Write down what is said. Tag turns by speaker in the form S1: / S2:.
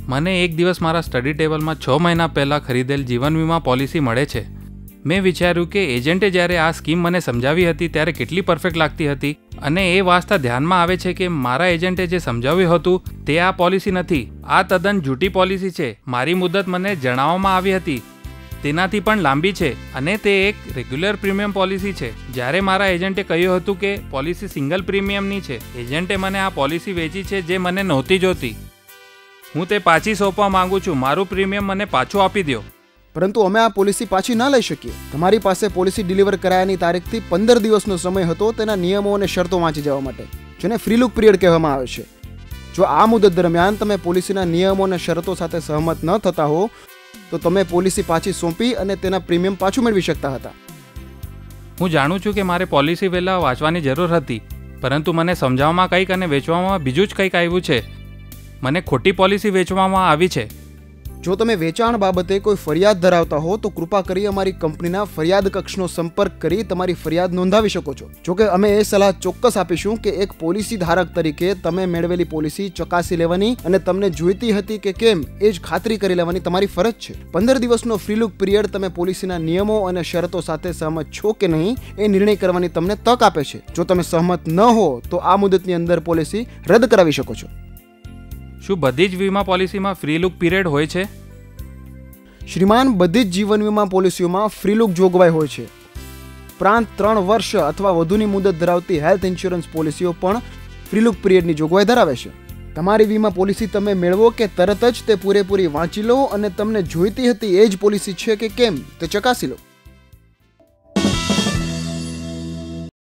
S1: મને એક દિવસ મારા સ્ટડી ટેબલમાં 6 મહિના પહેલાં ખરીદેલ જીવન વીમા પોલિસી મળે છે. મેં વિચાર્યું કે એજન્ટે જ્યારે આ સ્કીમ મને સમજાવી હતી ત્યારે કેટલી પરફેક્ટ લાગતી હતી, અને એ વાસ્તા ધ્યાનમાં આવે છે કે મારા એજન્ટે જે સમજાવ્યું હતું તે આ પોલિસી નથી. આ તદ્દન જૂઠી પોલિસી છે. મારી મુદત મને જણાવવામાં આવી હતી તેનાથી પણ લાંબી છે, અને તે એક રેગ્યુલર પ્રીમિયમ પોલિસી છે. જ્યારે મારા એજન્ટે કહ્યું હતું કે પોલિસી સિંગલ પ્રીમિયમની છે, એજન્ટે મને આ પોલિસી વેચી છે જે મને નહોતી જોતી. હું તે પાછી સોંપવા માંગુ છું. મારું પ્રીમિયમ મને પાછું આપી દો.
S2: પરંતુ અમે આ પોલિસી પાછી ના લઈ શકીએ. તમારી પાસે પોલિસી ડિલિવર કરાયાની તારીખથી 15 દિવસનો સમય હતો તેના નિયમો અને શરતો વાંચી જવા માટે, જેને ફ્રી લુક પિરિયડ કહેવામાં આવે છે. જો આ મુદત દરમિયાન તમે પોલિસીના નિયમો અને શરતો સાથે સહમત ન થતા હો તો તમે પોલિસી પાછી સોંપી અને તેના પ્રીમિયમ પાછું મેળવી શકતા હતા.
S1: હું જાણું છું કે મારે પોલિસી વહેલા વાંચવાની જરૂર હતી, પરંતુ મને સમજાવવામાં કંઈક અને વેચવામાં બીજું જ કંઈક આવ્યું છે. મને ખોટી પોલિસી વેચવામાં આવી છે.
S2: જો તમે વેચાણ બાબતે કોઈ ફરિયાદ ધરાવતા હો તો કૃપા કરી અમારી કંપનીના ફરિયાદ કક્ષનો સંપર્ક કરી તમારી ફરિયાદ નોંધાવી શકો છો. જોકે અમે એ સલાહ ચોક્કસ આપીશું કે એક પોલિસી ધારક તરીકે તમે મેળવેલી પોલિસી ચકાસી લેવાની અને તમને જોઈતી હતી કે કેમ એ જ ખાતરી કરી લેવાની તમારી ફરજ છે. 15 દિવસનો ફ્રી લુક પિરિયડ તમે પોલિસીના નિયમો અને શરતો સાથે સહમત છો કે નહીં એ નિર્ણય કરવાની તમને તક આપે છે. જો તમે સહમત ન હો તો આ મુદતની અંદર પોલિસી રદ કરાવી શકો છો.
S1: શું બધી જ વીમા પોલિસીમાં ફ્રી લુક પિરિયડ હોય છે?
S2: શ્રીમાન, બધી જ જીવન વીમા પોલિસીઓમાં ફ્રી લુક જોગવાઈ હોય છે. ઉપરાંત 3 વર્ષ અથવા વધુની મુદત ધરાવતી હેલ્થ ઇન્સ્યોરન્સ પોલિસીઓ પણ ફ્રી લુક પિરિયડની જોગવાઈ ધરાવે છે. તમારી વીમા પોલિસી તમે મેળવો કે તરત જ તે પૂરેપૂરી વાંચી લો અને તમને જોઈતી હતી એ જ પોલિસી છે કે કેમ તે ચકાસી લો.